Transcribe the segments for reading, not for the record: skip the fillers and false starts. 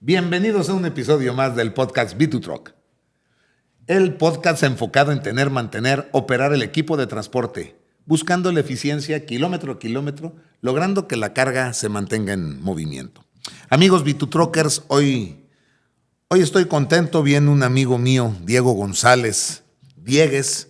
Bienvenidos a un episodio más del podcast B2Truck. El podcast enfocado en tener, mantener, operar el equipo de transporte, buscando la eficiencia kilómetro a kilómetro, logrando que la carga se mantenga en movimiento. Amigos B2Truckers, hoy estoy contento. Viene un amigo mío, Diego González, Diegues.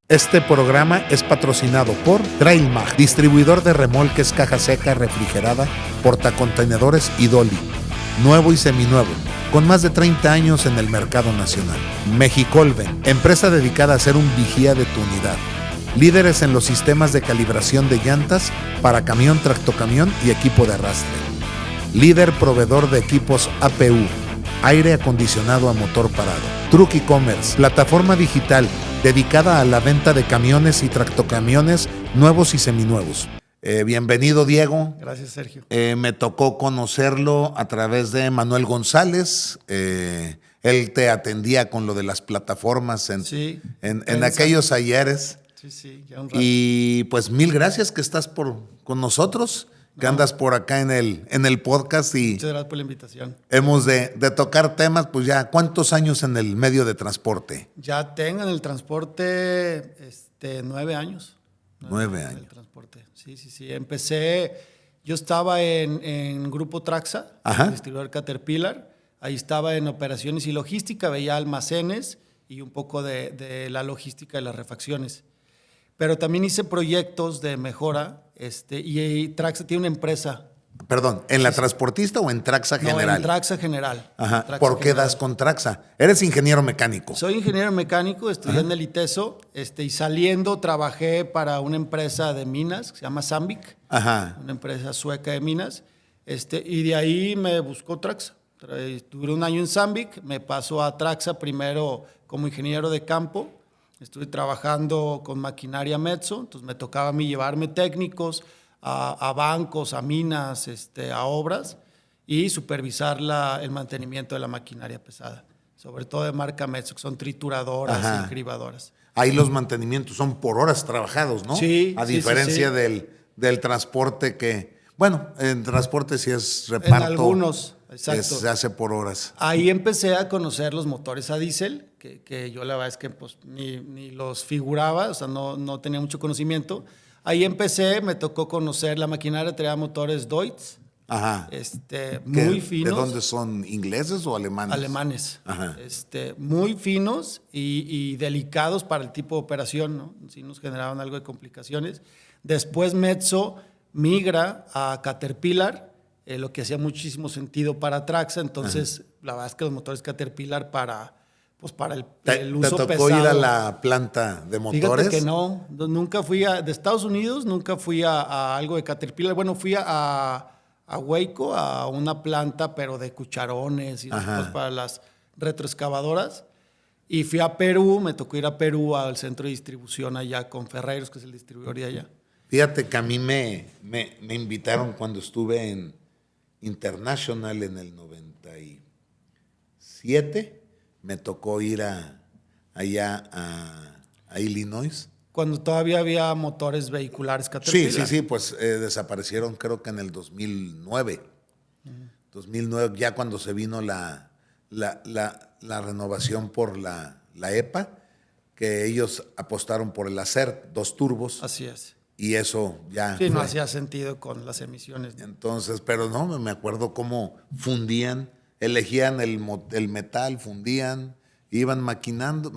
Este programa es patrocinado por Trailmag, distribuidor de remolques, caja seca, refrigerada, portacontenedores y dolly, nuevo y seminuevo, con más de 30 años en el mercado nacional. Mexicolven, empresa dedicada a ser un vigía de tu unidad. Líderes en los sistemas de calibración de llantas para camión, tractocamión y equipo de arrastre. Líder proveedor de equipos APU, aire acondicionado a motor parado. Truck E-Commerce, plataforma digital dedicada a la venta de camiones y tractocamiones nuevos y seminuevos. Bienvenido, Diego. Gracias, Sergio. Me tocó conocerlo a través de Manuel González. Él te atendía con lo de las plataformas en aquellos ayeres. Sí, ya un rato. Y pues mil gracias que estás con nosotros, que andas por acá en el podcast. Y muchas gracias por la invitación. hemos de tocar temas, pues ya, ¿cuántos años en el medio de transporte? Ya tengo en el transporte 9 años. 9 En años. el transporte. Sí. Yo estaba en Grupo Traxa, Ajá. el distribuidor Caterpillar. Ahí estaba en operaciones y logística, veía almacenes y un poco de la logística de las refacciones. Pero también hice proyectos de mejora y Traxa tiene una empresa. Perdón, ¿en la transportista o en Traxa General? No, en Traxa General. Ajá. Traxa ¿Por qué General. das con Traxa? Eres ingeniero mecánico. Soy ingeniero mecánico, estudié en el ITESO y saliendo trabajé para una empresa de minas que se llama Sandvik, Ajá. una empresa sueca de minas, y de ahí me buscó Traxa. Duré un año en Sandvik, me pasó a Traxa primero como ingeniero de campo. Estuve trabajando con maquinaria Metso, entonces me tocaba a mí llevarme técnicos a bancos, a minas, a obras y supervisar el mantenimiento de la maquinaria pesada, sobre todo de marca Metso, que son trituradoras. Ajá. Y cribadoras. Ahí los mantenimientos son por horas trabajados, ¿no? Sí. A diferencia del transporte que, bueno, en transporte sí es reparto. En algunos, exacto. Se hace por horas. Ahí empecé a conocer los motores a diésel, que yo la verdad es que pues, ni los figuraba, o sea, no tenía mucho conocimiento. Ahí empecé, me tocó conocer la maquinaria, traía motores Deutz. Ajá. Muy finos. ¿De dónde son? ¿Ingleses o alemanes? Alemanes. Ajá. Muy finos y delicados para el tipo de operación, ¿no? Sí nos generaban algo de complicaciones. Después Metso migra a Caterpillar, lo que hacía muchísimo sentido para Traxa. Entonces, ajá, la verdad es que los motores Caterpillar para el uso pesado. ¿Te tocó ir a la planta de motores? Fíjate que no, nunca fui de Estados Unidos, nunca fui a algo de Caterpillar. Bueno, fui a Waco, a una planta, pero de cucharones y después para las retroexcavadoras. Y fui a Perú, me tocó ir a Perú al centro de distribución allá con Ferreiros, que es el distribuidor de allá. Fíjate que a mí me invitaron cuando estuve en International en el 97. Me tocó ir allá a Illinois. Cuando todavía había motores vehiculares Caterpillar. Sí, pues desaparecieron creo que en el 2009. 2009, ya cuando se vino la renovación por la EPA, que ellos apostaron por el ACER, 2 turbos. Así es. Y eso ya sí, no hacía sentido con las emisiones. Entonces, pero no, me acuerdo cómo fundían, elegían el metal, fundían, iban maquinando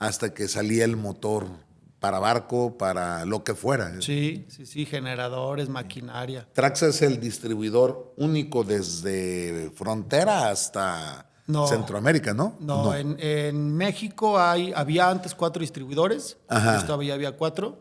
hasta que salía el motor para barco, para lo que fuera. Sí, generadores, maquinaria. Traxa es el distribuidor único desde frontera hasta Centroamérica, ¿no? No. En México había antes 4 distribuidores. Ajá. Todavía había 4.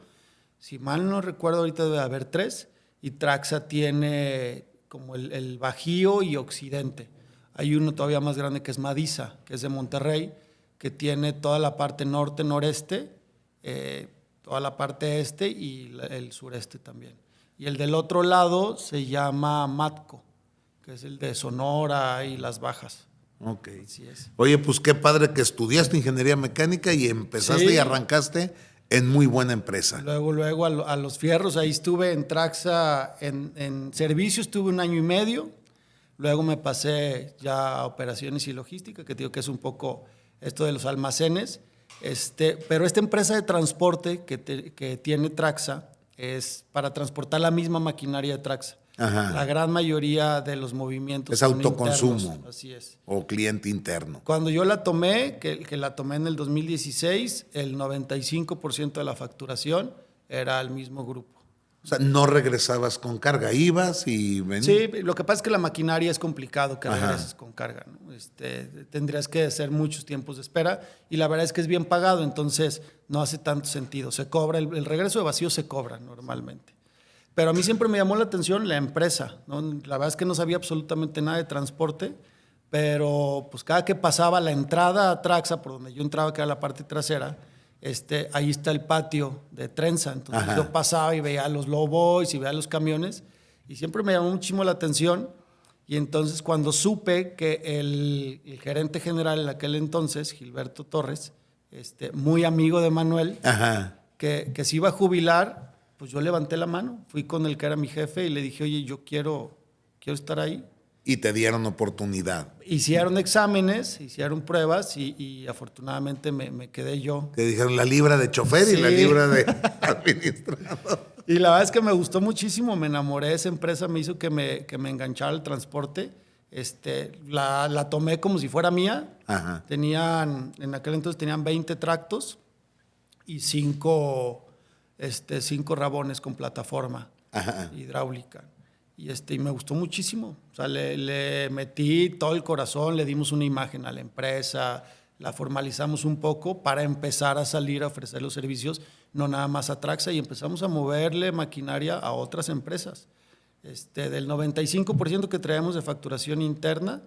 Si mal no recuerdo, ahorita debe haber 3. Y Traxa tiene como el Bajío y Occidente. Hay uno todavía más grande que es Madiza, que es de Monterrey, que tiene toda la parte norte, noreste, toda la parte este y el sureste también. Y el del otro lado se llama Matco, que es el de Sonora y las Bajas. Ok. Así es. Oye, pues qué padre que estudiaste ingeniería mecánica y empezaste y arrancaste en muy buena empresa. Luego a los fierros, ahí estuve en Traxa, en servicio estuve 1 año y medio. Luego me pasé ya a operaciones y logística, que te digo que es un poco esto de los almacenes. Pero esta empresa de transporte que tiene Traxa es para transportar la misma maquinaria de Traxa. Ajá. La gran mayoría de los movimientos Es son autoconsumo. internos, así es. O cliente interno. Cuando yo la tomé, que la tomé en el 2016, el 95% de la facturación era al mismo grupo. O sea, no regresabas con carga, ibas y venías. Sí, lo que pasa es que la maquinaria es complicado que Ajá. regreses con carga, ¿no? Tendrías que hacer muchos tiempos de espera y la verdad es que es bien pagado, entonces no hace tanto sentido. Se cobra, el regreso de vacío se cobra normalmente. Pero a mí siempre me llamó la atención la empresa, ¿no? La verdad es que no sabía absolutamente nada de transporte, pero pues cada que pasaba la entrada a Traxa, por donde yo entraba, que era la parte trasera, ahí está el patio de trenza. Entonces Ajá. yo pasaba y veía los lowboys y veía los camiones y siempre me llamó muchísimo la atención. Y entonces cuando supe que el gerente general en aquel entonces, Gilberto Torres, muy amigo de Manuel, Ajá. que se iba a jubilar, pues yo levanté la mano, fui con el que era mi jefe y le dije, oye, yo quiero estar ahí. Y te dieron oportunidad. Hicieron exámenes, hicieron pruebas y afortunadamente me quedé yo. Te dijeron la libra de chofer Sí. y la libra de administrador. Y la verdad es que me gustó muchísimo, me enamoré de esa empresa, me hizo que me enganchara al transporte. La tomé como si fuera mía. Ajá. En aquel entonces tenían 20 tractos y 5 rabones con plataforma Ajá. hidráulica. Y me gustó muchísimo. O sea, le metí todo el corazón, le dimos una imagen a la empresa, la formalizamos un poco para empezar a salir a ofrecer los servicios, no nada más a Traxa, y empezamos a moverle maquinaria a otras empresas. Del 95% que traemos de facturación interna,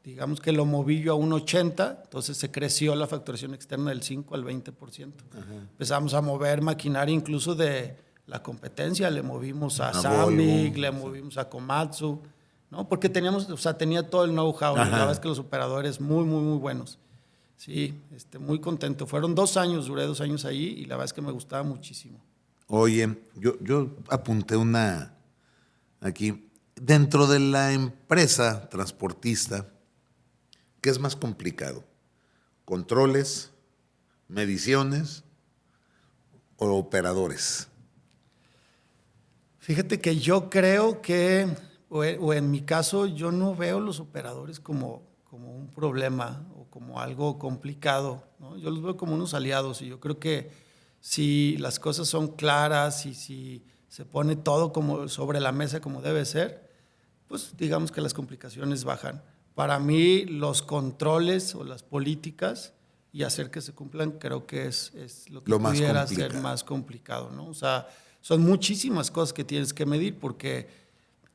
digamos que lo moví yo a un 80%, entonces se creció la facturación externa del 5 al 20%. Ajá. Empezamos a mover maquinaria incluso de la competencia, le movimos a Sandvik, le movimos a Komatsu, ¿no? Porque tenía todo el know-how, la verdad es que los operadores muy, muy, muy buenos. Sí, muy contento. Fueron 2 años, duré 2 años ahí y la verdad es que me gustaba muchísimo. Oye, yo apunté una aquí. Dentro de la empresa transportista, ¿qué es más complicado? ¿Controles, mediciones o operadores? Fíjate que yo creo que, o en mi caso, yo no veo los operadores como un problema o como algo complicado, ¿no? Yo los veo como unos aliados y yo creo que si las cosas son claras y si se pone todo como sobre la mesa como debe ser, pues digamos que las complicaciones bajan. Para mí los controles o las políticas y hacer que se cumplan creo que es lo que pudiera ser más complicado, ¿no? O sea, son muchísimas cosas que tienes que medir porque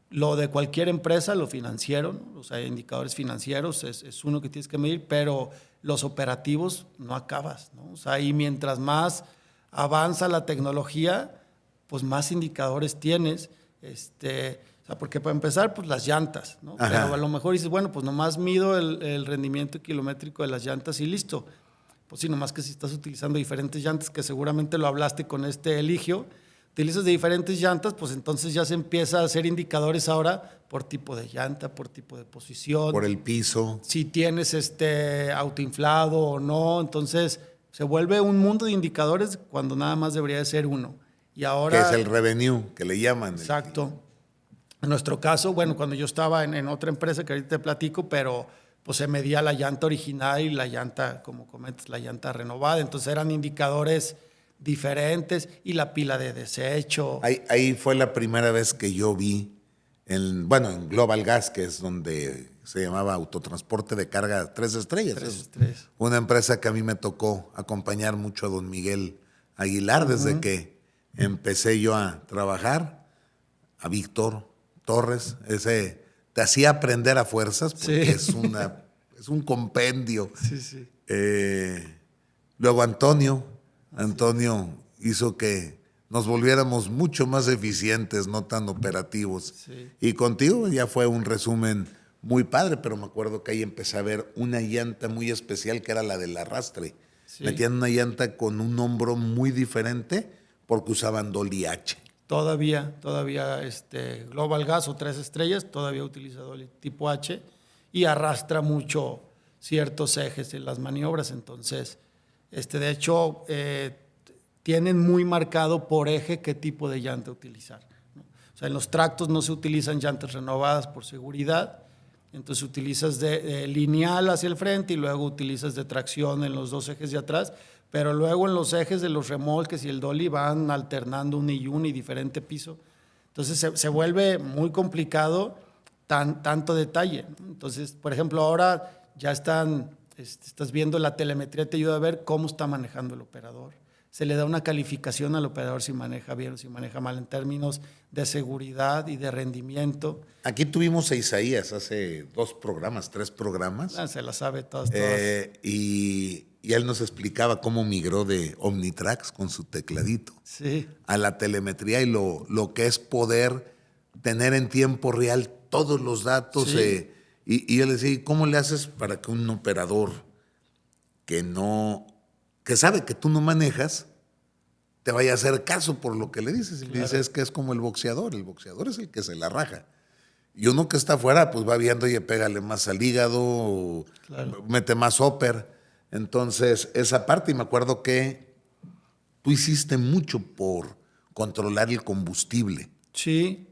lo de cualquier empresa, lo financiero, ¿no? O sea, indicadores financieros es uno que tienes que medir, pero los operativos no acabas, ¿no? O sea, y mientras más avanza la tecnología, pues más indicadores tienes. O sea, porque para empezar, pues las llantas, ¿no? Ajá. Pero a lo mejor dices, bueno, pues nomás mido el rendimiento kilométrico de las llantas y listo. Pues sí, nomás que si estás utilizando diferentes llantas, que seguramente lo hablaste con Eligio, utilizas de diferentes llantas, pues entonces ya se empieza a hacer indicadores ahora por tipo de llanta, por tipo de posición. Por el piso. Si tienes autoinflado o no, entonces se vuelve un mundo de indicadores cuando nada más debería de ser uno. Y ahora, que es el revenue, que le llaman. Exacto. En nuestro caso, bueno, cuando yo estaba en otra empresa que ahorita te platico, pero pues se medía la llanta original y la llanta, como comentas, la llanta renovada. Entonces eran indicadores diferentes y la pila de desecho. Ahí fue la primera vez que yo vi, en Global Gas, que es donde se llamaba Autotransporte de Carga 3 Estrellas. 3 Estrellas. Una empresa que a mí me tocó acompañar mucho a don Miguel Aguilar desde que empecé yo a trabajar, a Víctor Torres, ese te hacía aprender a fuerzas porque es un compendio. Sí. Luego Antonio hizo que nos volviéramos mucho más eficientes, no tan operativos. Sí. Y contigo ya fue un resumen muy padre, pero me acuerdo que ahí empecé a ver una llanta muy especial que era la del arrastre. Sí. Metían una llanta con un hombro muy diferente porque usaban Dolly H. Todavía Global Gas o 3 estrellas todavía utiliza Dolly tipo H y arrastra mucho ciertos ejes en las maniobras. Entonces, de hecho, tienen muy marcado por eje qué tipo de llanta utilizar, ¿no? O sea, en los tractos no se utilizan llantas renovadas por seguridad. Entonces utilizas de lineal hacia el frente y luego utilizas de tracción en los 2 ejes de atrás, pero luego en los ejes de los remolques y el dolly van alternando un y diferente piso. Entonces se vuelve muy complicado tanto detalle. Entonces, por ejemplo, ahora ya estás viendo la telemetría, te ayuda a ver cómo está manejando el operador. Se le da una calificación al operador si maneja bien o si maneja mal en términos de seguridad y de rendimiento. Aquí tuvimos a Isaías hace 3 programas. Se la sabe todas. Y él nos explicaba cómo migró de Omnitrax con su tecladito a la telemetría y lo que es poder tener en tiempo real todos los datos. Sí. Y yo le decía, ¿cómo le haces para que un operador que sabe que tú no manejas, te vaya a hacer caso por lo que le dices? Y le dices, es que es como el boxeador es el que se la raja. Y uno que está afuera, pues va viendo, oye, pégale más al hígado, mete más upper. Entonces, esa parte, y me acuerdo que tú hiciste mucho por controlar el combustible. Sí.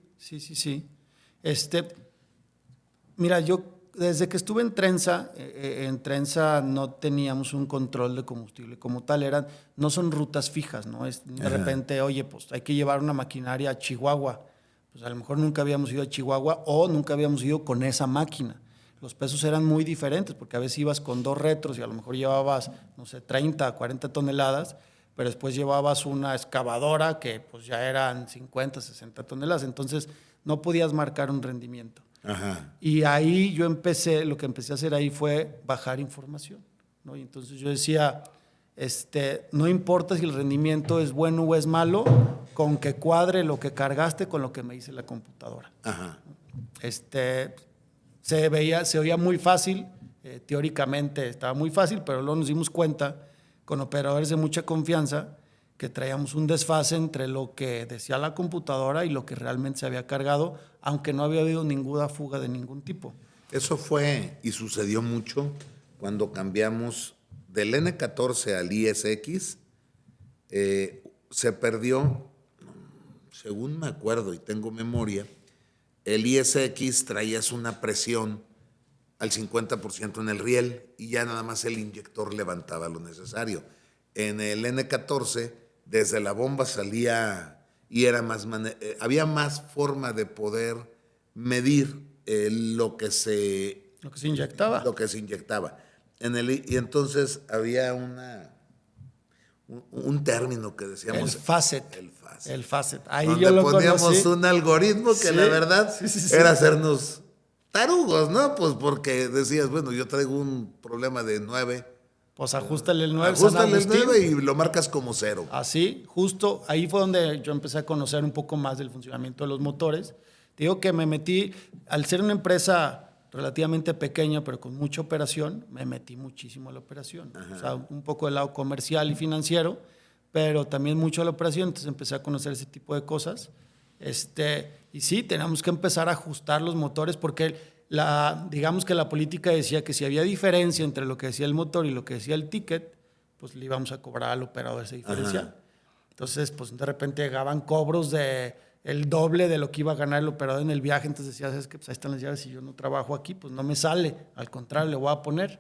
Mira, yo desde que estuve en Trenza no teníamos un control de combustible como tal, no son rutas fijas, ¿no? De repente, oye, pues hay que llevar una maquinaria a Chihuahua. Pues a lo mejor nunca habíamos ido a Chihuahua o nunca habíamos ido con esa máquina. Los pesos eran muy diferentes porque a veces ibas con 2 retros y a lo mejor llevabas, 30, 40 toneladas, pero después llevabas una excavadora que pues ya eran 50, 60 toneladas. Entonces no podías marcar un rendimiento. Ajá. Y ahí lo que empecé a hacer ahí fue bajar información, ¿no? Y entonces yo decía, no importa si el rendimiento es bueno o es malo, con que cuadre lo que cargaste con lo que me dice la computadora. Ajá. Se oía muy fácil, teóricamente estaba muy fácil, pero luego nos dimos cuenta, con operadores de mucha confianza, que traíamos un desfase entre lo que decía la computadora y lo que realmente se había cargado, aunque no había habido ninguna fuga de ningún tipo. Eso fue y sucedió mucho cuando cambiamos del N14 al ISX. Se perdió, según me acuerdo y tengo memoria, el ISX traías una presión al 50% en el riel y ya nada más el inyector levantaba lo necesario. En el N14, desde la bomba salía y era había más forma de poder medir lo que se inyectaba. Y entonces había un término que decíamos. El facet. Ahí donde yo lo poníamos conocí. un algoritmo que la verdad era hacernos tarugos, ¿no? Pues porque decías, bueno, yo traigo un problema de 9. Pues ajustale el 9. Ajustale el 9 y lo marcas como 0. Así, justo ahí fue donde yo empecé a conocer un poco más del funcionamiento de los motores. Te digo que me metí, al ser una empresa relativamente pequeña, pero con mucha operación, me metí muchísimo a la operación. Ajá. O sea, un poco del lado comercial y financiero, pero también mucho a la operación. Entonces empecé a conocer ese tipo de cosas. Y sí, teníamos que empezar a ajustar los motores porque digamos que la política decía que si había diferencia entre lo que decía el motor y lo que decía el ticket, pues le íbamos a cobrar al operador esa diferencia. Ajá. Entonces, pues de repente llegaban cobros de el doble de lo que iba a ganar el operador en el viaje. Entonces decía, ¿sabes qué? Pues ahí están las llaves y yo no trabajo aquí, pues no me sale. Al contrario, le voy a poner.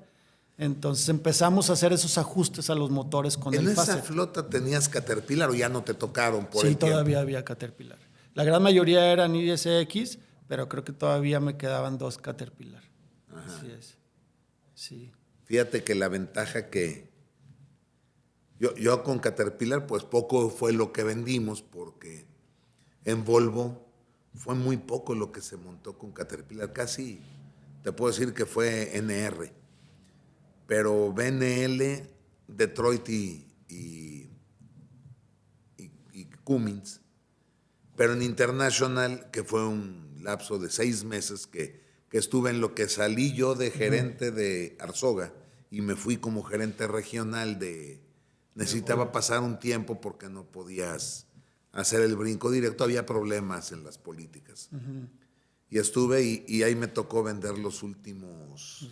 Entonces empezamos a hacer esos ajustes a los motores con el facet. ¿En esa flota tenías Caterpillar o ya no te tocaron por el tiempo? Sí, todavía había Caterpillar. La gran mayoría eran ISX, pero creo que todavía me quedaban 2 Caterpillar. Ajá. Así es. Sí. Fíjate que la ventaja que yo con Caterpillar, pues poco fue lo que vendimos, porque en Volvo fue muy poco lo que se montó con Caterpillar. Casi te puedo decir que fue NR. Pero BNL, Detroit y Cummins. Pero en International, que fue un lapso de 6 meses que estuve en lo que salí yo de gerente de Arzoga y me fui como gerente regional necesitaba pasar un tiempo porque no podías hacer el brinco directo, había problemas en las políticas. Y estuve y ahí me tocó vender los últimos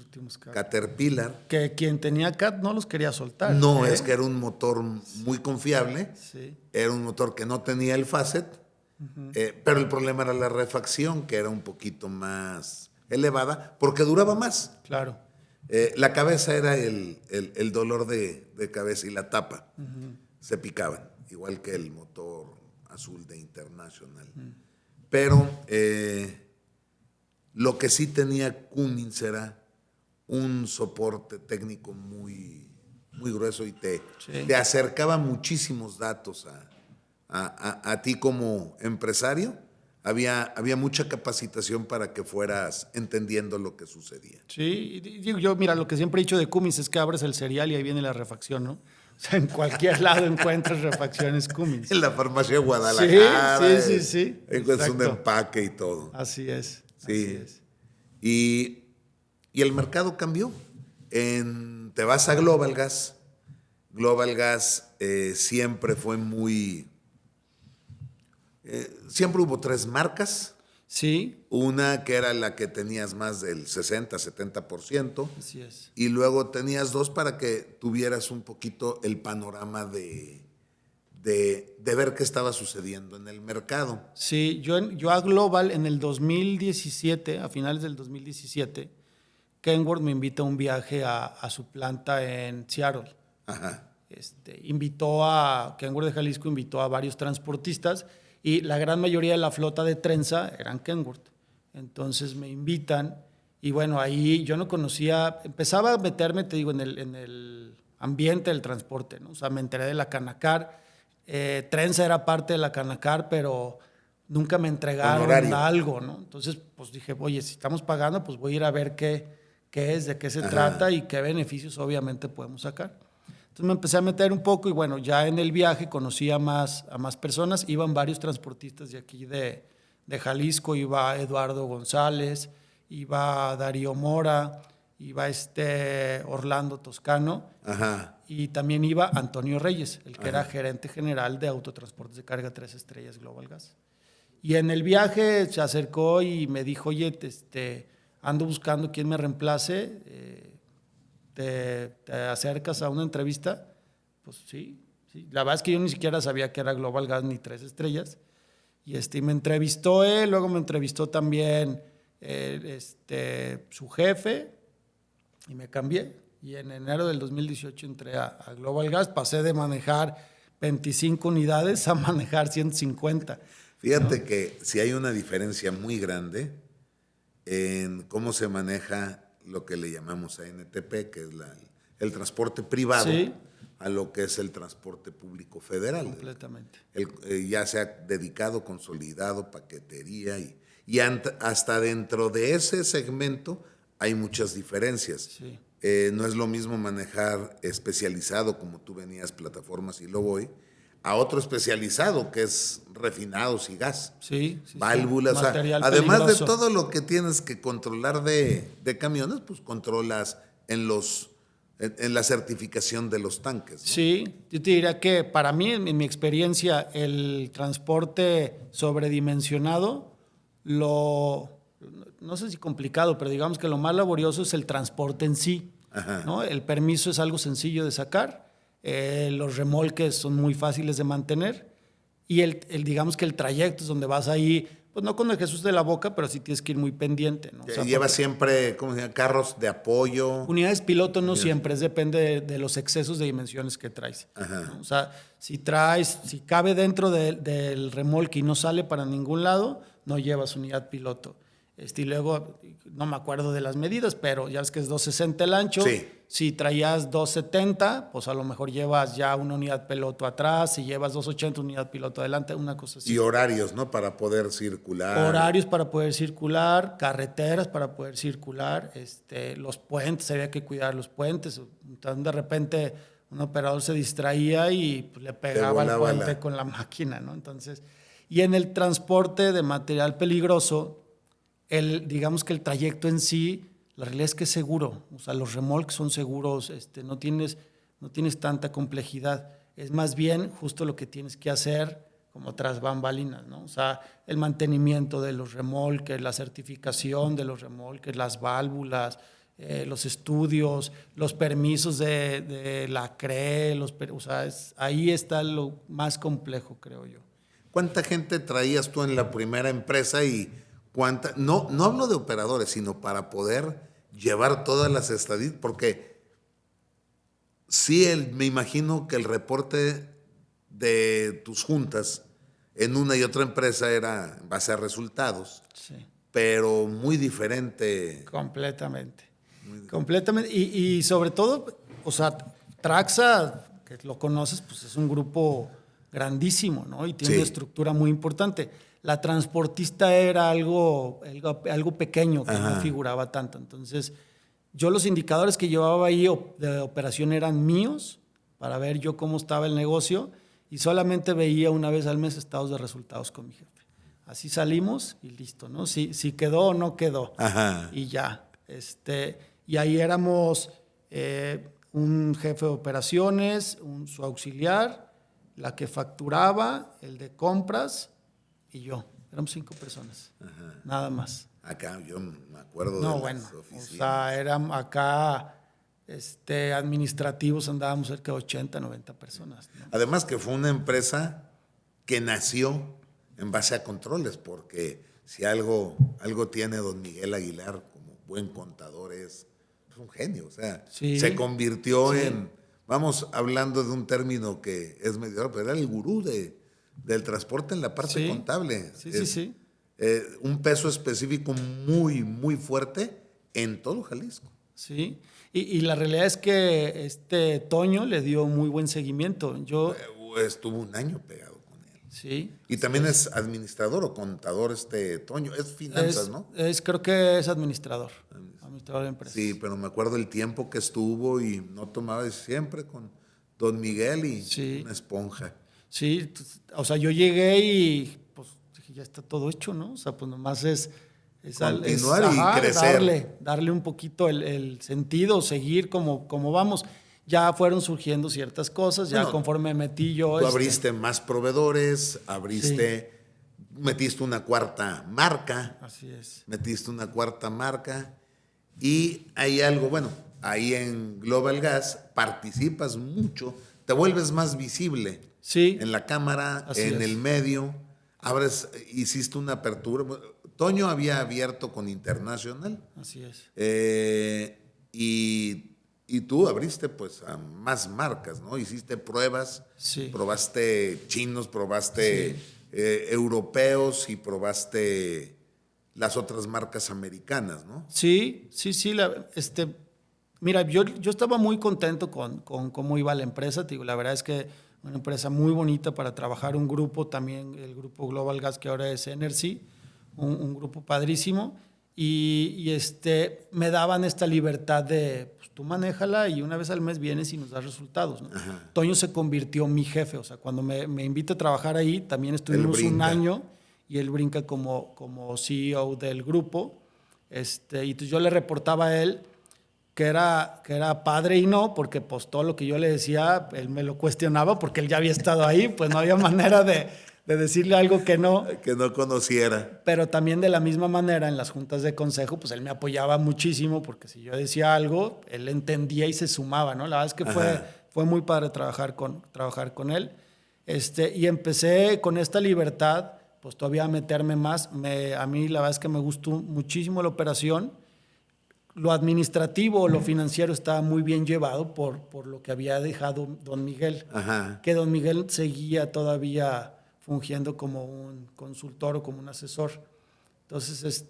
Caterpillar. Que quien tenía CAT no los quería soltar. No, es que era un motor muy confiable, sí. Era un motor que no tenía el facet, pero el problema era la refacción, que era un poquito más elevada, porque duraba más. Claro. La cabeza era el dolor de cabeza y la tapa. Se picaban, igual que el motor azul de International. Pero lo que sí tenía Cummins era un soporte técnico muy, muy grueso y te acercaba muchísimos datos a ti como empresario. Había mucha capacitación para que fueras entendiendo lo que sucedía. Sí, digo yo, mira, lo que siempre he dicho de Cummins es que abres el cereal y ahí viene la refacción, ¿no? O sea, en cualquier lado encuentras refacciones Cummins. En la farmacia de Guadalajara. Sí. Encuentras un empaque y todo. Así es. Sí. Así es. Y el mercado cambió. Te vas a Global Gas. Global Gas siempre fue muy... siempre hubo 3 marcas. Sí. Una que era la que tenías más del 60, 70%. Así es. Y luego tenías 2 para que tuvieras un poquito el panorama de ver qué estaba sucediendo en el mercado. Sí, yo a Global en el 2017, a finales del 2017, Kenworth me invita a un viaje a su planta en Seattle. Ajá. Kenworth de Jalisco invitó a varios transportistas y la gran mayoría de la flota de trenza eran Kenworth. Entonces me invitan y bueno, ahí yo no conocía, empezaba a meterme, te digo, en el ambiente del transporte, ¿no? O sea, me enteré de la Canacar. Trenza era parte de la Canacar, pero nunca me entregaron algo, ¿no? Entonces, pues dije, oye, si estamos pagando, pues voy a ir a ver qué es, de qué se trata y qué beneficios obviamente podemos sacar. Entonces me empecé a meter un poco y bueno, ya en el viaje conocí a más personas, iban varios transportistas de aquí de Jalisco, iba Eduardo González, iba Darío Mora, iba Orlando Toscano. Ajá. Y también iba Antonio Reyes, el que era gerente general de Autotransportes de Carga 3 Estrellas Global Gas. Y en el viaje se acercó y me dijo, oye, ando buscando quién me reemplace, ¿te acercas a una entrevista? Pues sí. La verdad es que yo ni siquiera sabía que era Global Gas ni 3 Estrellas. Y me entrevistó él, luego me entrevistó también su jefe y me cambié. Y en enero del 2018 entré a Global Gas, pasé de manejar 25 unidades a manejar 150. Fíjate que si hay una diferencia muy grande en cómo se maneja lo que le llamamos ANTP, que es el transporte privado, a lo que es el transporte público federal. Completamente. Ya sea dedicado, consolidado, paquetería y hasta dentro de ese segmento hay muchas diferencias. Sí. No es lo mismo manejar especializado, como tú venías, plataformas y lo voy, a otro especializado que es refinados y gas. Sí. Válvulas. Material además peligroso. De todo lo que tienes que controlar de camiones, pues controlas en la certificación de los tanques, ¿no? Sí, yo te diría que para mí, en mi experiencia, el transporte sobredimensionado, no sé si complicado, pero digamos que lo más laborioso es el transporte en sí, ¿no? El permiso es algo sencillo de sacar, los remolques son muy fáciles de mantener y digamos que el trayecto es donde vas ahí, pues no con el Jesús de la Boca, pero sí tienes que ir muy pendiente, ¿no? O sea, lleva siempre, ¿cómo se llama? Carros de apoyo. Unidades piloto no siempre, depende de los excesos de dimensiones que traes, ¿no? O sea, si cabe dentro del remolque y no sale para ningún lado, no llevas unidad piloto. Y luego, no me acuerdo de las medidas, pero ya ves que es 260 el ancho. Sí. Si traías 270, pues a lo mejor llevas ya una unidad piloto atrás. Si llevas 280, unidad piloto adelante, una cosa así. Y horarios, ¿no? Para poder circular. Horarios para poder circular, carreteras para poder circular, los puentes, había que cuidar los puentes. Entonces, de repente, un operador se distraía y pues, le pegaba al puente con la máquina, ¿no? Entonces, y en el transporte de material peligroso, digamos que el trayecto en sí La realidad es que es seguro. O sea, los remolques son seguros, no tienes tanta complejidad. Es más bien justo lo que tienes que hacer como tras bambalinas, ¿no? O sea, el mantenimiento de los remolques, la certificación de los remolques, las válvulas, los estudios, los permisos de la CRE, o sea, ahí está lo más complejo, creo yo. ¿Cuánta gente traías tú en la primera empresa y cuánta? No, no hablo de operadores, sino para poder llevar todas las estadísticas, porque sí, me imagino que el reporte de tus juntas en una y otra empresa era en base a resultados, Sí. pero muy diferente. Completamente. Completamente. Y sobre todo, o sea, Traxa, que lo conoces, pues es un grupo grandísimo, ¿no? Y tiene Sí. una estructura muy importante. La transportista era algo pequeño que Ajá. no figuraba tanto. Entonces, yo los indicadores que llevaba ahí de operación eran míos para ver yo cómo estaba el negocio y solamente veía una vez al mes estados de resultados con mi jefe. Así salimos y listo, ¿no? Si quedó o no quedó. Ajá. Y ya. Y ahí éramos un jefe de operaciones, su auxiliar, la que facturaba, el de compras y yo. Éramos 5 personas. Ajá. Nada más. Acá yo me acuerdo No, de bueno, las oficinas. o sea, eran acá administrativos, andábamos cerca de 80, 90 personas, ¿no? Además que fue una empresa que nació en base a controles, porque si algo tiene don Miguel Aguilar como buen contador es un genio, o sea, Sí. se convirtió Sí. en, vamos hablando de un término que es medio raro, pero era el gurú del transporte en la parte Sí. contable. Sí. Un peso específico muy, muy fuerte en todo Jalisco. Sí, y la realidad es que Toño le dio muy buen seguimiento. Yo, Estuvo un año pegado con él. sí. Y también es administrador o contador Toño. Es finanzas, ¿no? Creo que es administrador de empresas. Sí, pero me acuerdo el tiempo que estuvo y no tomaba siempre con don Miguel y Sí. una esponja. Sí, o sea, yo llegué y pues dije, ya está todo hecho, ¿no? O sea, pues nomás es continuar y crecer. Darle un poquito el sentido, seguir como vamos. Ya fueron surgiendo ciertas cosas, ya Bueno, conforme metí yo. Tú abriste más proveedores, metiste una cuarta marca. Así es. Metiste una cuarta marca y hay algo, bueno, ahí en Global Gas participas mucho, te vuelves más visible. Sí. En la cámara, Así en es. el medio, hiciste una apertura. Toño había abierto con Internacional. Así es. Y tú abriste pues a más marcas, ¿no? Hiciste pruebas, Sí. probaste chinos, probaste europeos y probaste las otras marcas americanas, ¿no? Sí. Mira, yo estaba muy contento con cómo iba la empresa. Te digo, la verdad es que una empresa muy bonita para trabajar, un grupo también, el grupo Global Gas, que ahora es Energy, un grupo padrísimo. Y me daban esta libertad de, pues tú manéjala y una vez al mes vienes y nos das resultados, ¿no? Toño se convirtió en mi jefe, o sea, cuando me invita a trabajar ahí, también estuvimos un año y él brinca como CEO del grupo. Y entonces yo le reportaba a él que era padre y no, porque pues todo lo que yo le decía, él me lo cuestionaba porque él ya había estado ahí, pues no había manera de decirle algo que no conociera. Pero también de la misma manera en las juntas de consejo, pues él me apoyaba muchísimo porque si yo decía algo, él entendía y se sumaba, ¿no? La verdad es que fue muy padre trabajar con él. Y empecé con esta libertad, pues todavía a meterme más. A mí la verdad es que me gustó muchísimo la operación. Lo administrativo, lo financiero estaba muy bien llevado por lo que había dejado don Miguel. Ajá. Que don Miguel seguía todavía fungiendo como un consultor o como un asesor. Entonces,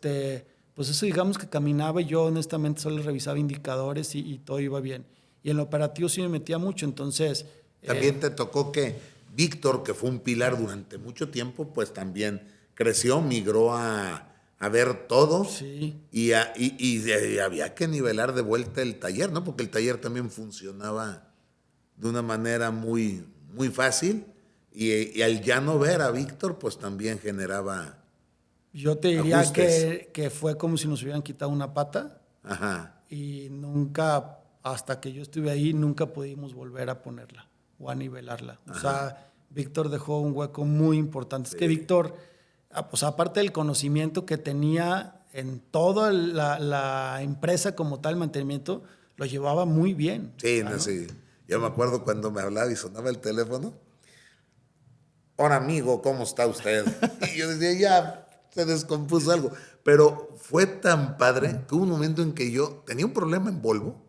pues eso digamos que caminaba y yo honestamente solo revisaba indicadores y todo iba bien. Y en lo operativo sí me metía mucho, entonces... También te tocó que Víctor, que fue un pilar durante mucho tiempo, pues también creció, migró a ver todo. Sí. Y había que nivelar de vuelta el taller, ¿no? Porque el taller también funcionaba de una manera muy, muy fácil. Y al ya no ver a Víctor, pues también generaba Yo te diría ajustes. que fue como si nos hubieran quitado una pata. Ajá. Y nunca, hasta que yo estuve ahí, nunca pudimos volver a ponerla o a nivelarla. O sea, Víctor dejó un hueco muy importante. Sí. Es que Víctor, pues aparte del conocimiento que tenía en toda la empresa como tal, mantenimiento, lo llevaba muy bien. Sí, ¿no? Sí. Yo me acuerdo cuando me hablaba y sonaba el teléfono. Hola, amigo, ¿cómo está usted? Y yo decía, ya se descompuso algo. Pero fue tan padre que hubo un momento en que yo tenía un problema en Volvo.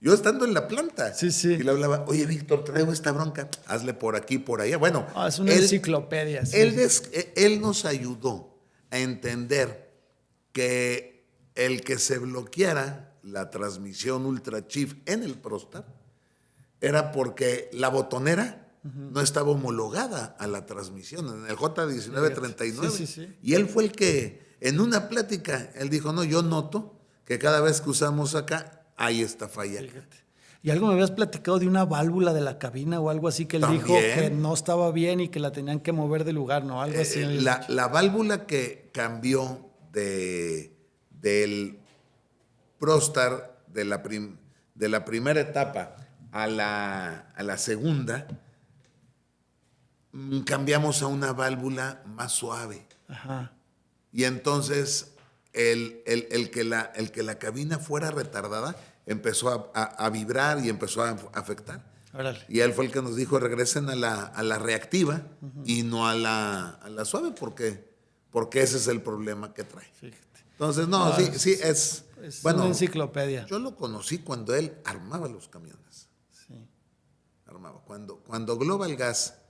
Yo estando en la planta. Sí, sí. Y le hablaba, oye, Víctor, traigo esta bronca. Hazle por aquí, por allá. Bueno. Es una enciclopedia. Sí. Él nos ayudó a entender que el que se bloqueara la transmisión Ultra Chief en el Prostar era porque la botonera no estaba homologada a la transmisión en el J1939. Sí, sí, sí. Y él fue el que, en una plática, él dijo, no, yo noto que cada vez que usamos acá, hay esta falla. Fíjate. Y algo me habías platicado de una válvula de la cabina o algo así que él ¿También? Dijo que no estaba bien y que la tenían que mover de lugar, ¿no? Algo así. La válvula que cambió del Prostar de la primera etapa a la segunda, cambiamos a una válvula más suave. Ajá. Y entonces el que la cabina fuera retardada empezó a vibrar y empezó a afectar. Órale. Y él fue el que nos dijo, regresen a la reactiva y no a la suave, porque ese es el problema que trae. Fíjate. Entonces, sí, es bueno, una enciclopedia. Yo lo conocí cuando él armaba los camiones. Sí. Armaba. Cuando Global Gas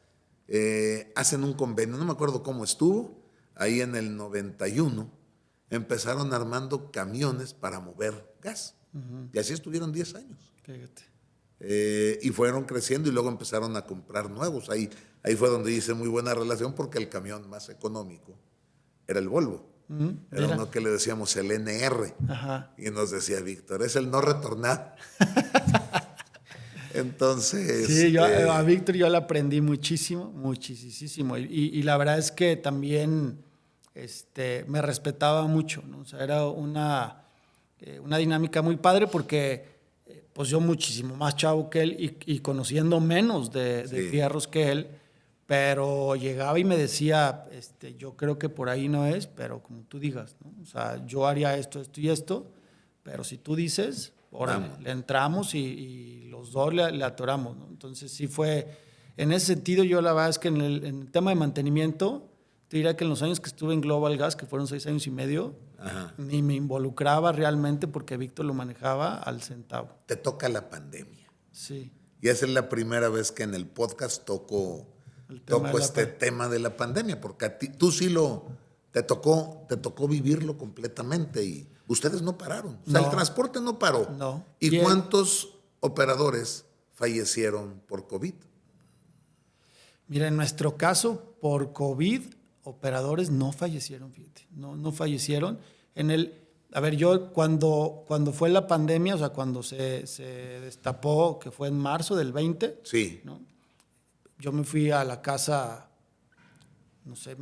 hacen un convenio, no me acuerdo cómo estuvo, ahí en el 91, empezaron armando camiones para mover gas. Y así estuvieron 10 años. Fíjate. Y fueron creciendo y luego empezaron a comprar nuevos. Ahí fue donde hice muy buena relación porque el camión más económico era el Volvo. Era uno que le decíamos el NR. Ajá. Y nos decía Víctor, es el no retornar. Entonces... Sí, a Víctor yo le aprendí muchísimo. Y la verdad es que también me respetaba mucho, ¿no? O sea, era una dinámica muy padre porque pues yo muchísimo más chavo que él y conociendo menos de fierros que él, pero llegaba y me decía, yo creo que por ahí no es, pero como tú digas, ¿no? O sea, yo haría esto y esto, pero si tú dices, órale, le entramos y los dos le atoramos, ¿no? Entonces sí fue, en ese sentido yo la verdad es que en el tema de mantenimiento, te diría que en los años que estuve en Global Gas, que fueron 6 años y medio, ni me involucraba realmente porque Víctor lo manejaba al centavo. Te toca la pandemia. Sí. Y esa es la primera vez que en el podcast toco tema de la pandemia, porque a ti, tú sí te tocó vivirlo completamente y ustedes no pararon. O sea, el transporte no paró. No. ¿Y cuántos operadores fallecieron por COVID? Mira, en nuestro caso, por COVID, operadores no fallecieron, fíjate. No fallecieron. Yo cuando fue la pandemia, o sea, cuando se destapó, que fue en marzo del 20, sí, ¿no? Yo me fui a la casa, no sé,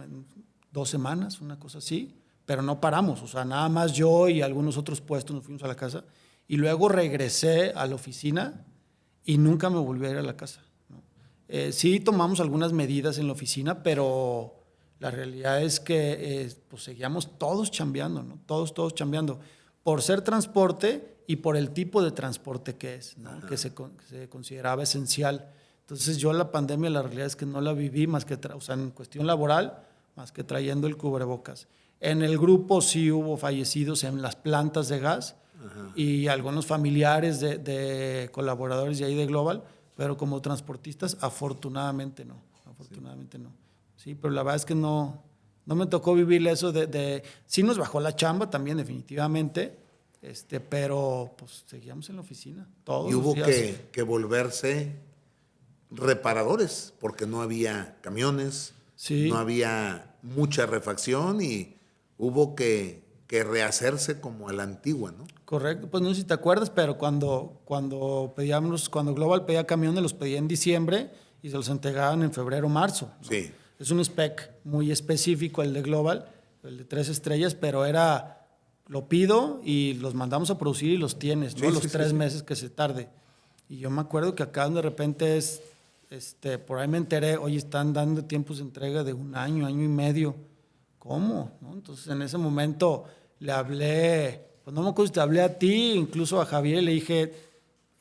2 semanas, una cosa así, pero no paramos, o sea, nada más yo y algunos otros puestos nos fuimos a la casa y luego regresé a la oficina y nunca me volví a ir a la casa, ¿no? Sí tomamos algunas medidas en la oficina, pero la realidad es que pues seguíamos todos chambeando, ¿no? Todos chambeando, por ser transporte y por el tipo de transporte que es, ¿no? Que se consideraba esencial. Entonces yo la pandemia la realidad es que no la viví más que, en cuestión laboral, más que trayendo el cubrebocas. En el grupo sí hubo fallecidos en las plantas de gas y algunos familiares de colaboradores de ahí de Global, pero como transportistas afortunadamente no. Sí, pero la verdad es que no me tocó vivir eso sí nos bajó la chamba también definitivamente, pero pues seguíamos en la oficina todos y hubo los días. que volverse reparadores porque no había camiones, no había mucha refacción y hubo que rehacerse como a la antigua, ¿no? Correcto, pues no sé si te acuerdas, pero cuando Global pedía camiones, los pedía en diciembre y se los entregaban en febrero, marzo, ¿no? Sí. Es un spec muy específico el de Global, el de 3 estrellas, pero era lo pido y los mandamos a producir y los tienes, ¿no? Sí, Los sí, 3 sí. meses que se tarde. Y yo me acuerdo que acá de repente por ahí me enteré, oye, están dando tiempos de entrega de 1 año, año y medio. ¿Cómo? ¿No? Entonces en ese momento le hablé, pues no me acuerdo si te hablé a ti, incluso a Javier, y le dije,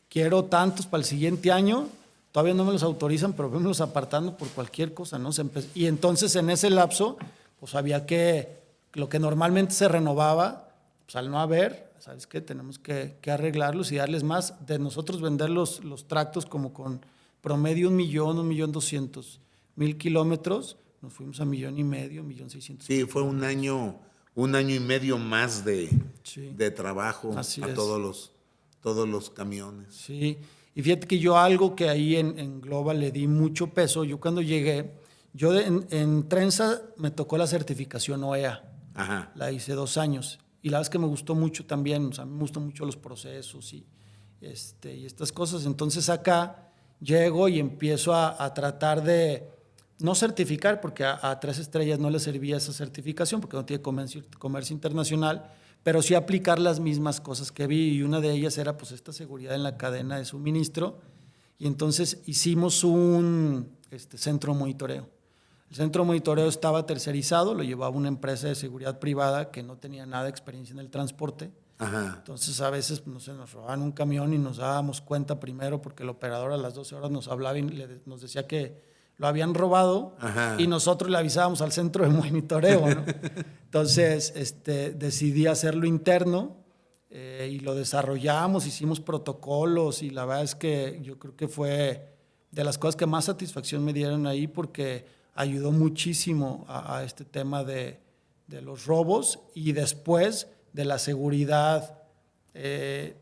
quiero tantos para el siguiente año, todavía no me los autorizan, pero vémelos apartando por cualquier cosa, ¿no? Y entonces en ese lapso, pues había que, lo que normalmente se renovaba, pues al no haber, ¿sabes qué? Tenemos que arreglarlos y darles más. De nosotros vender los tractos como con promedio 1.200.000 kilómetros, nos fuimos a 1.500.000, 1.600.000. Sí, fue un año y medio más Sí, de trabajo así a es. todos los camiones. Sí, y fíjate que yo algo que ahí en Global le di mucho peso, yo cuando llegué, en Trenza me tocó la certificación OEA, Ajá. la hice 2 años, y la verdad es que me gustó mucho también, o sea, me gustan mucho los procesos y estas cosas, entonces acá llego y empiezo a tratar de no certificar, porque a 3 estrellas no le servía esa certificación, porque no tiene comercio internacional, pero sí aplicar las mismas cosas que vi, y una de ellas era pues esta seguridad en la cadena de suministro, y entonces hicimos un centro de monitoreo. El centro de monitoreo estaba tercerizado, lo llevaba una empresa de seguridad privada que no tenía nada de experiencia en el transporte. Ajá. Entonces a veces no sé, nos robaban un camión y nos dábamos cuenta primero porque el operador a las 12 horas nos hablaba y nos decía que lo habían robado. Ajá. Y nosotros le avisábamos al centro de monitoreo, ¿no? Entonces decidí hacerlo interno y lo desarrollamos, hicimos protocolos, y la verdad es que yo creo que fue de las cosas que más satisfacción me dieron ahí, porque ayudó muchísimo a este tema de los robos y después de la seguridad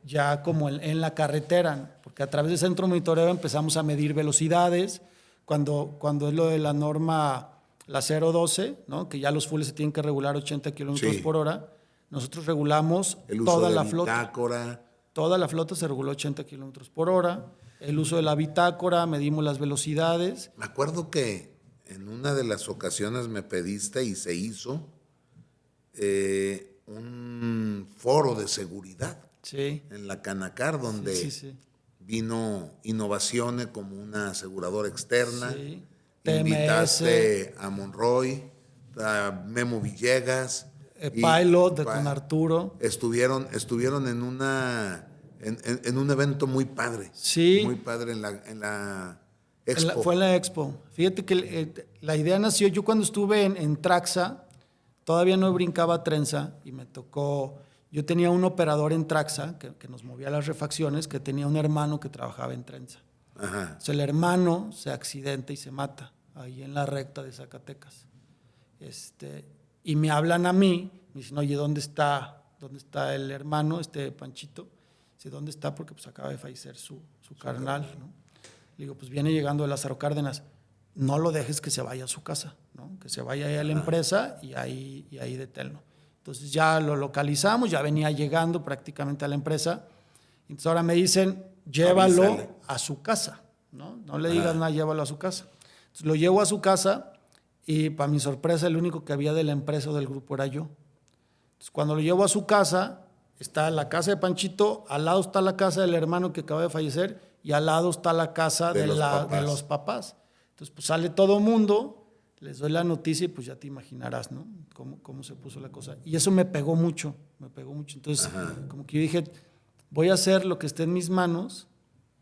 ya como en la carretera, porque a través del centro de monitoreo empezamos a medir velocidades, cuando es lo de la norma, la 012, ¿no? Que ya los fulls se tienen que regular 80 kilómetros Sí. por hora, nosotros regulamos El uso toda de la flota. bitácora. Toda la flota se reguló 80 kilómetros por hora, el uso de la bitácora, medimos las velocidades. Me acuerdo que en una de las ocasiones me pediste y se hizo un foro de seguridad Sí. en la Canacar, donde Sí. vino Innovaciones como una aseguradora externa. Sí. Invitaste a Monroy, a Memo Villegas. Pilot de Don Arturo. Estuvieron en un evento muy padre. Sí. Muy padre en la Expo. Fue en la Expo. Fíjate que la idea nació, yo cuando estuve en Traxa, todavía no brincaba Trenza y me tocó, yo tenía un operador en Traxa que nos movía las refacciones, que tenía un hermano que trabajaba en Trenza. Ajá. Entonces el hermano se accidenta y se mata ahí en la recta de Zacatecas. Y me hablan a mí, me dicen, oye, ¿dónde está el hermano, Panchito? Dice, ¿dónde está? Porque pues acaba de fallecer su carnal, ¿no? Le digo, pues viene llegando de Lázaro Cárdenas, no lo dejes que se vaya a su casa, ¿no? Que se vaya ahí a la empresa y ahí deténlo. Entonces ya lo localizamos, ya venía llegando prácticamente a la empresa. Entonces ahora me dicen, llévalo Avísale a su casa, ¿no? No le digas nada, llévalo a su casa. Entonces lo llevo a su casa y para mi sorpresa el único que había de la empresa o del grupo era yo. Entonces cuando lo llevo a su casa, está la casa de Panchito, al lado está la casa del hermano que acaba de fallecer y al lado está la casa de los papás. Entonces pues sale todo mundo, les doy la noticia y pues ya te imaginarás, ¿no? Cómo se puso la cosa. Y eso me pegó mucho. Entonces como que yo dije, voy a hacer lo que esté en mis manos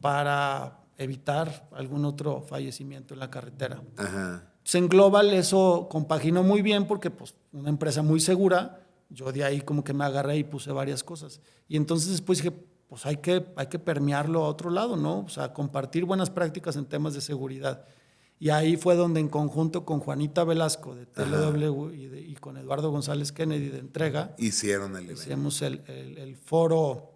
para evitar algún otro fallecimiento en la carretera. Ajá. Entonces, en Global eso compaginó muy bien porque pues una empresa muy segura, yo de ahí como que me agarré y puse varias cosas. Y entonces después dije, pues hay que permearlo a otro lado, ¿no? O sea, compartir buenas prácticas en temas de seguridad. Y ahí fue donde en conjunto con Juanita Velasco de TLW y con Eduardo González Kennedy de Entrega, hicieron el evento. hicimos el foro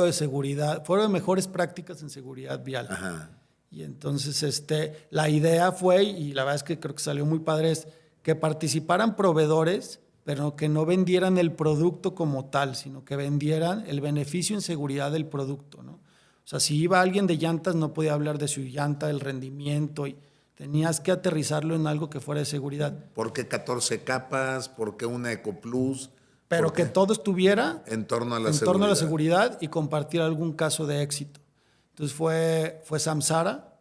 de seguridad, foro de mejores prácticas en seguridad vial. Ajá. Y entonces la idea fue, y la verdad es que creo que salió muy padre, es que participaran proveedores, pero que no vendieran el producto como tal, sino que vendieran el beneficio en seguridad del producto, ¿no? O sea, si iba alguien de llantas, no podía hablar de su llanta, del rendimiento, y tenías que aterrizarlo en algo que fuera de seguridad. ¿Por qué 14 capas? ¿Por qué una EcoPlus? Pero que todo estuviera en torno a la seguridad y compartir algún caso de éxito. Entonces fue Samsara.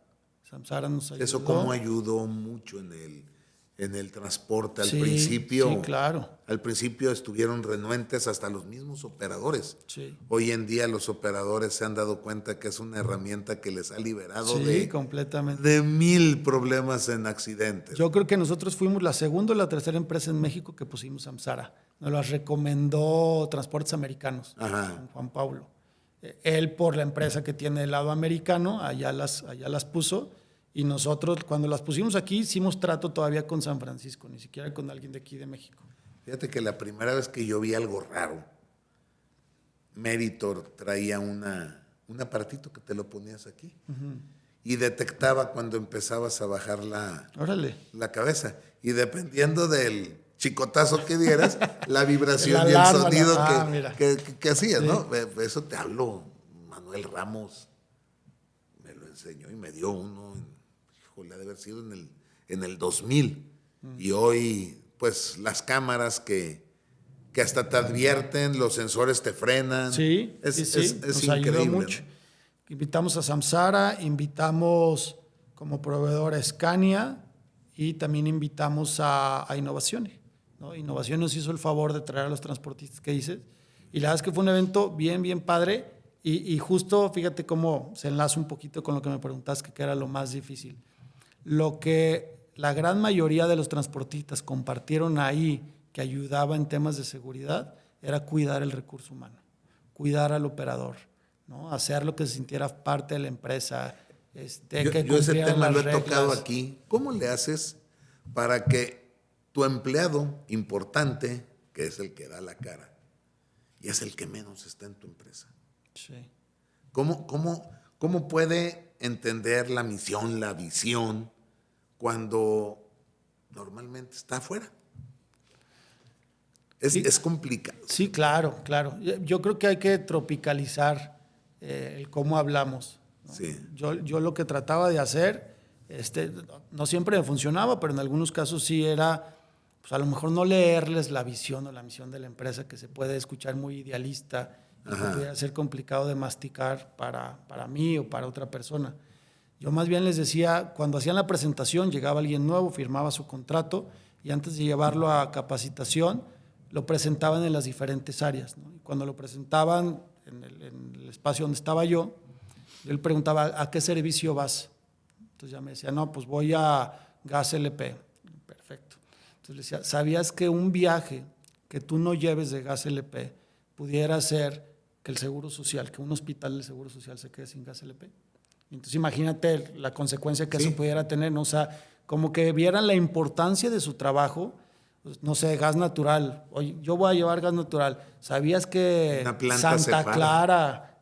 Samsara nos ayudó. Eso cómo ayudó mucho en el transporte al Sí, principio. sí, claro. Al principio estuvieron renuentes hasta los mismos operadores. Sí. Hoy en día los operadores se han dado cuenta que es una herramienta que les ha liberado completamente. de 1000 problemas en accidentes. Yo creo que nosotros fuimos la segunda o la tercera empresa en México que pusimos Samsara. Nos las recomendó Transportes Americanos, con Juan Pablo. Él, por la empresa que tiene el lado americano, allá las puso. Y nosotros, cuando las pusimos aquí, hicimos trato todavía con San Francisco, ni siquiera con alguien de aquí de México. Fíjate que la primera vez que yo vi algo raro, Meritor traía un aparatito que te lo ponías aquí y detectaba cuando empezabas a bajar la cabeza. Y dependiendo del chicotazo que dieras, la vibración y el sonido que hacías, sí. ¿No? Eso te habló Manuel Ramos, me lo enseñó y me dio uno, híjole, ha de haber sido en el 2000. Y hoy, pues, las cámaras que hasta te advierten, los sensores te frenan. Sí, es nos increíble. Ayudó mucho. Invitamos a Samsara, invitamos como proveedor a Scania y también invitamos a Innovaciones, ¿no? Innovación nos hizo el favor de traer a los transportistas que dices. Y la verdad es que fue un evento bien, bien padre. Y justo, fíjate cómo se enlaza un poquito con lo que me preguntaste, que era lo más difícil. Lo que la gran mayoría de los transportistas compartieron ahí, que ayudaba en temas de seguridad, era cuidar el recurso humano, cuidar al operador, ¿no? Hacer lo que se sintiera parte de la empresa. Yo ese tema lo he tocado aquí. ¿Cómo le haces para que tu empleado importante, que es el que da la cara, y es el que menos está en tu empresa? Sí. ¿Cómo puede entender la misión, la visión, cuando normalmente está afuera? Es complicado. Sí, claro. Yo creo que hay que tropicalizar el cómo hablamos, ¿no? Sí. Yo lo que trataba de hacer, no siempre me funcionaba, pero en algunos casos sí era, pues a lo mejor no leerles la visión o la misión de la empresa, que se puede escuchar muy idealista y que pudiera ser complicado de masticar para mí o para otra persona. Yo más bien les decía, cuando hacían la presentación, llegaba alguien nuevo, firmaba su contrato y antes de llevarlo a capacitación, lo presentaban en las diferentes áreas, ¿no? Y cuando lo presentaban en el espacio donde estaba yo le preguntaba, ¿a qué servicio vas? Entonces ya me decía, no, pues voy a Gas LP. Perfecto. Entonces le decía, ¿sabías que un viaje que tú no lleves de Gas LP pudiera ser que el Seguro Social, que un hospital del Seguro Social se quede sin Gas LP? Entonces imagínate la consecuencia que eso pudiera tener, ¿no? O sea, como que vieran la importancia de su trabajo. Pues, no sé, gas natural. Oye, yo voy a llevar gas natural. ¿Sabías que Santa Clara,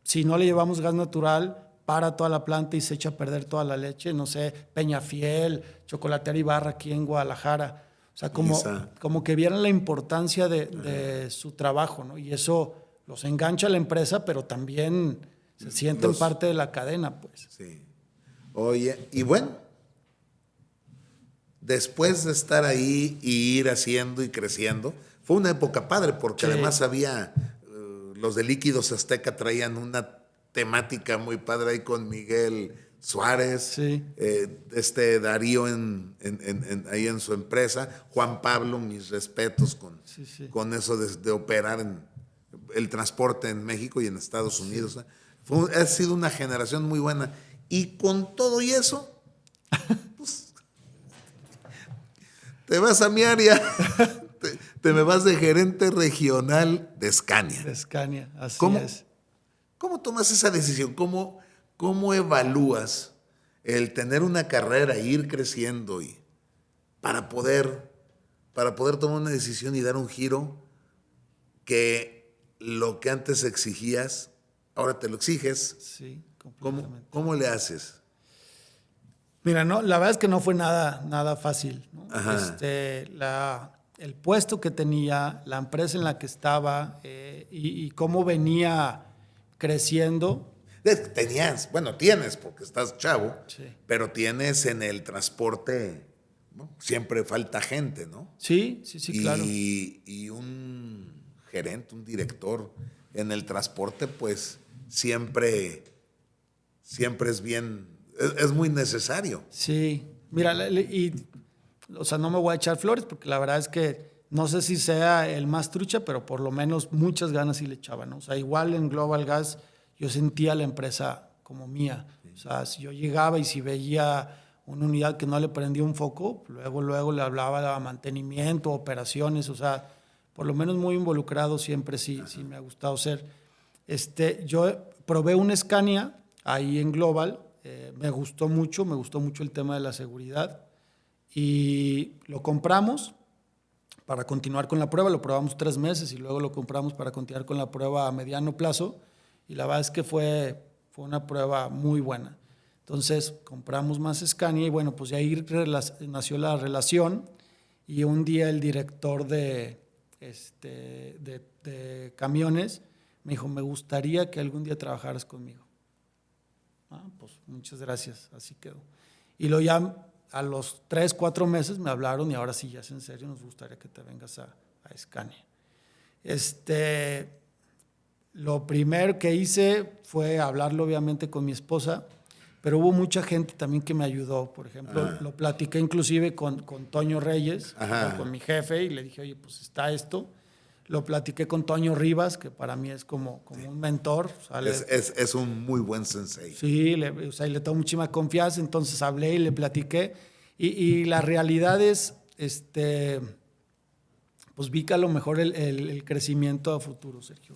si no le llevamos gas natural, para toda la planta y se echa a perder toda la leche? No sé, Peñafiel, Chocolatera Ibarra aquí en Guadalajara. O sea, como que vieran la importancia de su trabajo, ¿no? Y eso los engancha a la empresa, pero también se sienten parte de la cadena, pues. Sí. Oye, y bueno, después de estar ahí y ir haciendo y creciendo, fue una época padre porque además había, los de Líquidos Azteca traían una temática muy padre ahí con Miguel Suárez, Darío ahí en su empresa, Juan Pablo, mis respetos con eso de operar en el transporte en México y en Estados Unidos. Ha sido una generación muy buena. Y con todo y eso, pues, te vas a mi área, te me vas de gerente regional de Scania. De Scania, así es. ¿Cómo tomas esa decisión? ¿Cómo evalúas el tener una carrera, ir creciendo y para poder tomar una decisión y dar un giro que lo que antes exigías, ahora te lo exiges? Sí, completamente. ¿Cómo le haces? Mira, no, la verdad es que no fue nada fácil, ¿no? El puesto que tenía, la empresa en la que estaba y cómo venía creciendo. Tienes, porque estás chavo, pero tienes en el transporte bueno, siempre falta gente, ¿no? Sí, claro. Y un gerente, un director en el transporte, pues siempre es bien, es muy necesario. Sí, mira, o sea, no me voy a echar flores porque la verdad es que no sé si sea el más trucha, pero por lo menos muchas ganas sí le echaban, ¿no? O sea, igual en Global Gas yo sentía la empresa como mía. O sea, si yo llegaba y si veía una unidad que no le prendía un foco, luego le hablaba de mantenimiento, operaciones, o sea, por lo menos muy involucrado siempre sí me ha gustado ser. Yo probé un Scania ahí en Global, me gustó mucho el tema de la seguridad y lo compramos para continuar con la prueba, lo probamos 3 meses y luego lo compramos para continuar con la prueba a mediano plazo y la verdad es que fue una prueba muy buena. Entonces compramos más Scania y bueno, pues de ahí nació la relación y un día el director de camiones me dijo, me gustaría que algún día trabajaras conmigo. Pues muchas gracias, así quedó. Y luego ya a los 3, 4 meses me hablaron y ahora sí, ya es en serio, nos gustaría que te vengas a Scania. Lo primero que hice fue hablarlo obviamente con mi esposa, pero hubo mucha gente también que me ayudó. Por ejemplo, lo platiqué inclusive con Toño Reyes, con mi jefe, y le dije, oye, pues está esto. Lo platiqué con Toño Rivas, que para mí es como un mentor. O sea, Es un muy buen sensei. Sí, o sea, le tengo muchísima confianza, entonces hablé y le platiqué. Y la realidad es, pues vi que a lo mejor el crecimiento a futuro, Sergio.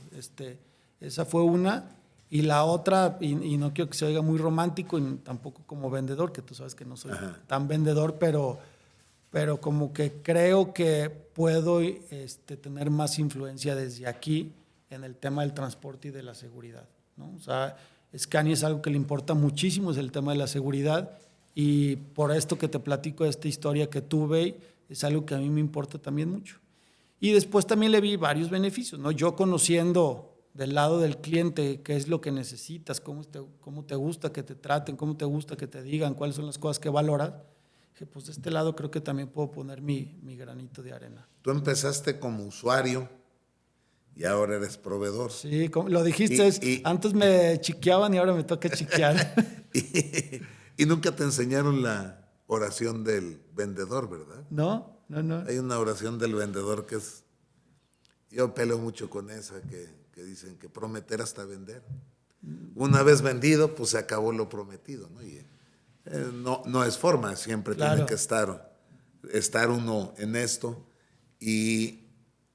Esa fue una. Y la otra, y no quiero que se oiga muy romántico y tampoco como vendedor, que tú sabes que no soy tan vendedor, pero como que creo que puedo tener más influencia desde aquí en el tema del transporte y de la seguridad, ¿no? O sea, Scania es algo que le importa muchísimo, es el tema de la seguridad, y por esto que te platico de esta historia que tuve, es algo que a mí me importa también mucho. Y después también le vi varios beneficios, ¿no? Yo conociendo del lado del cliente qué es lo que necesitas, cómo te gusta que te traten, cómo te gusta que te digan, cuáles son las cosas que valoras, que pues de este lado creo que también puedo poner mi granito de arena. Tú empezaste como usuario y ahora eres proveedor. Sí, lo dijiste, antes me chiqueaban y ahora me toca chiquear. y nunca te enseñaron la oración del vendedor, ¿verdad? No. Hay una oración del vendedor que es, yo peleo mucho con esa, que dicen que prometer hasta vender. Una vez vendido, pues se acabó lo prometido, ¿no? Y, no es forma, siempre tiene que estar uno en esto. Y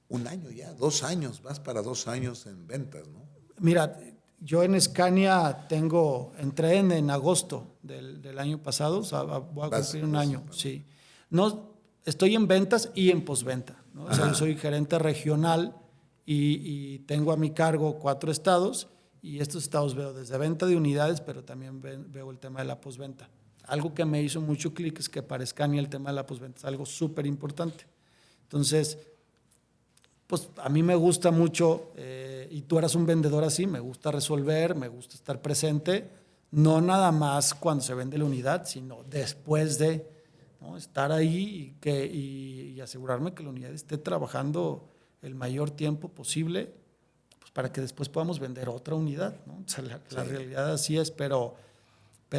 un año ya, 2 años, vas para 2 años en ventas, ¿no? Mira, yo en Scania entré en agosto del año pasado, o sea, voy a cumplir un año, sí. No, estoy en ventas y en postventa, ¿no? O sea, yo soy gerente regional y tengo a mi cargo 4 estados y estos estados veo desde venta de unidades, pero también veo el tema de la postventa. Algo que me hizo mucho clic es que para Scania el tema de la postventa es algo súper importante. Entonces, pues a mí me gusta mucho, y tú eras un vendedor así, me gusta resolver, me gusta estar presente, no nada más cuando se vende la unidad, sino después de, ¿no? Estar ahí y asegurarme que la unidad esté trabajando el mayor tiempo posible, pues para que después podamos vender otra unidad, ¿no? O sea, la realidad así es, pero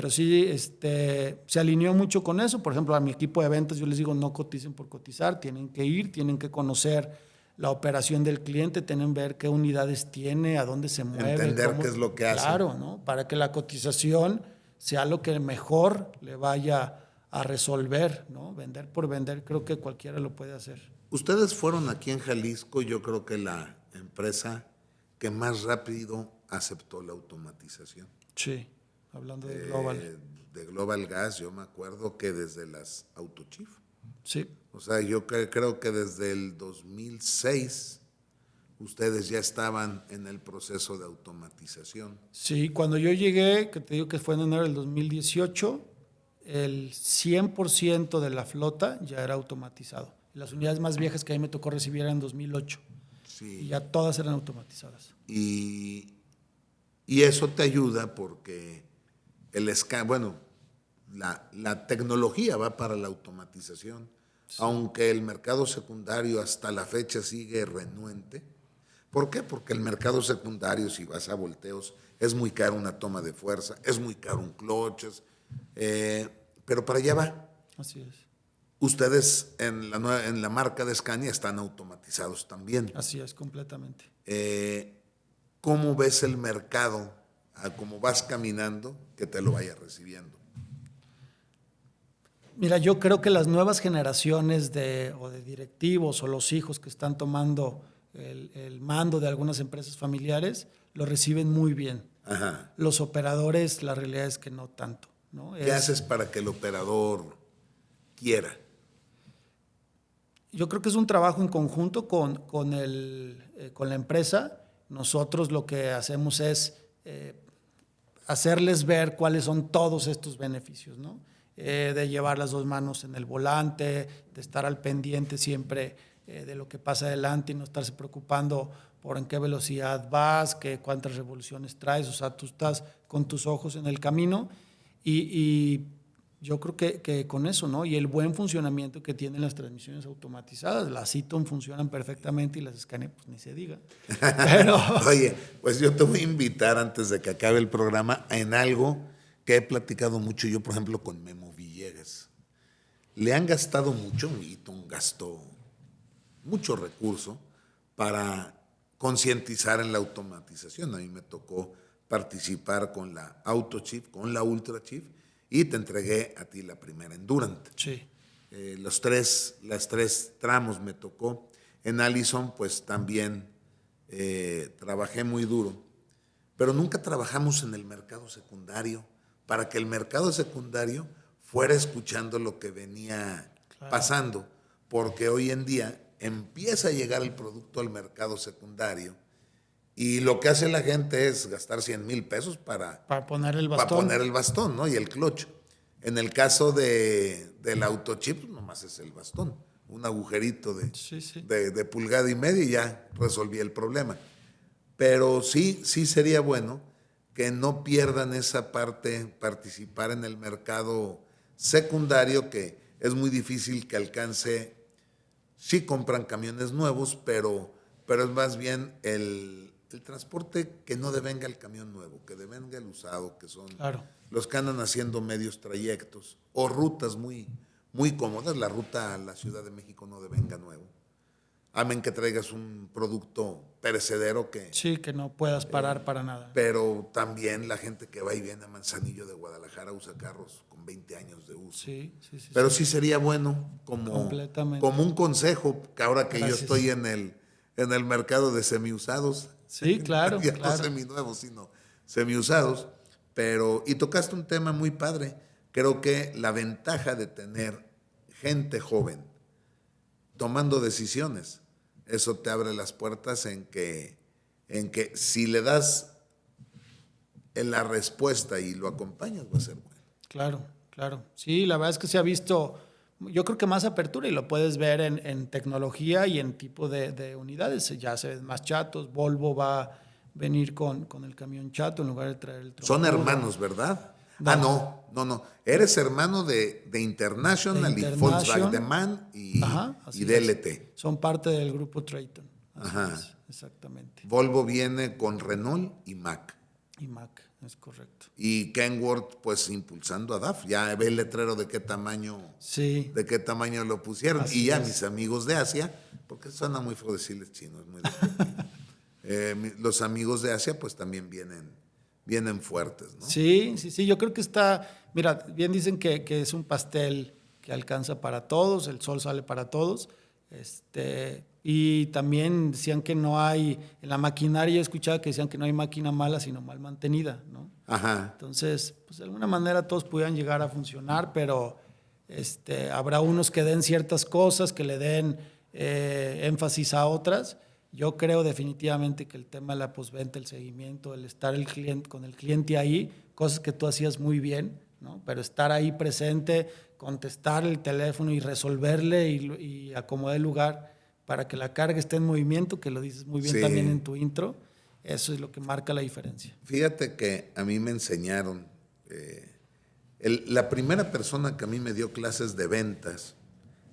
sí se alineó mucho con eso. Por ejemplo, a mi equipo de ventas yo les digo, no coticen por cotizar, tienen que ir, tienen que conocer la operación del cliente, tienen que ver qué unidades tiene, a dónde se mueve. Entender qué es lo que hace. Claro, ¿no? Para que la cotización sea lo que mejor le vaya a resolver, ¿no? Vender por vender, creo que cualquiera lo puede hacer. Ustedes fueron aquí en Jalisco, yo creo que la empresa que más rápido aceptó la automatización. Sí, hablando de Global. De Global Gas, yo me acuerdo que desde las Autochief. Sí. O sea, yo creo que desde el 2006 ustedes ya estaban en el proceso de automatización. Sí, cuando yo llegué, que te digo que fue en enero del 2018, el 100% de la flota ya era automatizado. Las unidades más viejas que a mí me tocó recibir eran en 2008. Sí. Y ya todas eran automatizadas. Y eso te ayuda porque bueno, la tecnología va para la automatización, sí, aunque el mercado secundario hasta la fecha sigue renuente. ¿Por qué? Porque el mercado secundario, si vas a volteos, es muy caro una toma de fuerza, es muy caro un clutch, pero para allá va. Así es. Ustedes en la marca de Scania están automatizados también. Así es, completamente. ¿Cómo ves el mercado, cómo vas caminando, que te lo vaya recibiendo? Mira, yo creo que las nuevas generaciones de directivos o los hijos que están tomando el mando de algunas empresas familiares lo reciben muy bien. Ajá. Los operadores, la realidad es que no tanto, ¿no? ¿Qué haces para que el operador quiera? Yo creo que es un trabajo en conjunto con la empresa. Nosotros lo que hacemos es hacerles ver cuáles son todos estos beneficios, ¿no? De llevar las dos manos en el volante, de estar al pendiente siempre de lo que pasa adelante y no estarse preocupando por en qué velocidad vas, cuántas revoluciones traes. O sea, tú estás con tus ojos en el camino y yo creo que con eso, ¿no? Y el buen funcionamiento que tienen las transmisiones automatizadas. Las Eaton funcionan perfectamente y las Scania, pues ni se diga. Pero... Oye, pues yo te voy a invitar antes de que acabe el programa en algo que he platicado mucho yo, por ejemplo, con Memo Villegas. Le han gastado mucho, Eaton gastó mucho recurso para concientizar en la automatización. A mí me tocó participar con la AutoChief, con la UltraChief, y te entregué a ti la primera Endurant. Sí. Las tres tramos me tocó. En Allison, pues también trabajé muy duro, pero nunca trabajamos en el mercado secundario para que el mercado secundario fuera escuchando lo que venía pasando, porque hoy en día empieza a llegar el producto al mercado secundario y lo que hace la gente es gastar 100,000 pesos para poner el bastón. Para poner el bastón, ¿no? Y el clutch. En el caso del AutoChief, nomás es el bastón, un agujerito de pulgada y media y ya resolví el problema. Pero sí sería bueno que no pierdan esa parte, participar en el mercado secundario, que es muy difícil que alcance. Sí compran camiones nuevos, pero es más bien el transporte que no devenga el camión nuevo, que devenga el usado, que son los que andan haciendo medios trayectos o rutas muy, muy cómodas. La ruta a la Ciudad de México no devenga nuevo. Amén que traigas un producto perecedero que... Sí, que no puedas parar para nada. Pero también la gente que va y viene a Manzanillo de Guadalajara usa carros con 20 años de uso. Sí. Pero sí sería bueno como un consejo, que ahora que yo estoy en el mercado de semiusados. Sí, claro. Ya no seminuevos, sino semiusados. Y tocaste un tema muy padre. Creo que la ventaja de tener gente joven tomando decisiones, eso te abre las puertas en que si le das la respuesta y lo acompañas, va a ser bueno. Claro. Sí, la verdad es que se ha visto, yo creo que más apertura, y lo puedes ver en tecnología y en tipo de unidades. Ya se ven más chatos. Volvo va a venir con el camión chato en lugar de traer el tronco. Son hermanos, ¿verdad? No. Eres hermano de International y Volkswagen, de MAN y DLT. Son parte del grupo Traton. Ajá. Exactamente. Volvo viene con Renault y Mack. Es correcto. Y Kenworth, pues impulsando a DAF. Ya ve el letrero de qué tamaño, de qué tamaño lo pusieron. Así y ya mis amigos de Asia, porque suena muy feo decirles chino, es muy los amigos de Asia, pues también vienen fuertes, ¿no? Sí, yo creo que está, mira, bien dicen que es un pastel que alcanza para todos, el sol sale para todos, y también decían que no hay, en la maquinaria he escuchado que decían que no hay máquina mala, sino mal mantenida, ¿no? Ajá. Entonces, pues de alguna manera todos pudieran llegar a funcionar, pero habrá unos que den ciertas cosas, que le den énfasis a otras. Yo creo definitivamente que el tema de la postventa, el seguimiento, el estar con el cliente ahí, cosas que tú hacías muy bien, ¿no? Pero estar ahí presente, contestar el teléfono y resolverle y acomodar el lugar para que la carga esté en movimiento, que lo dices muy bien también en tu intro, eso es lo que marca la diferencia. Fíjate que a mí me enseñaron La primera persona que a mí me dio clases de ventas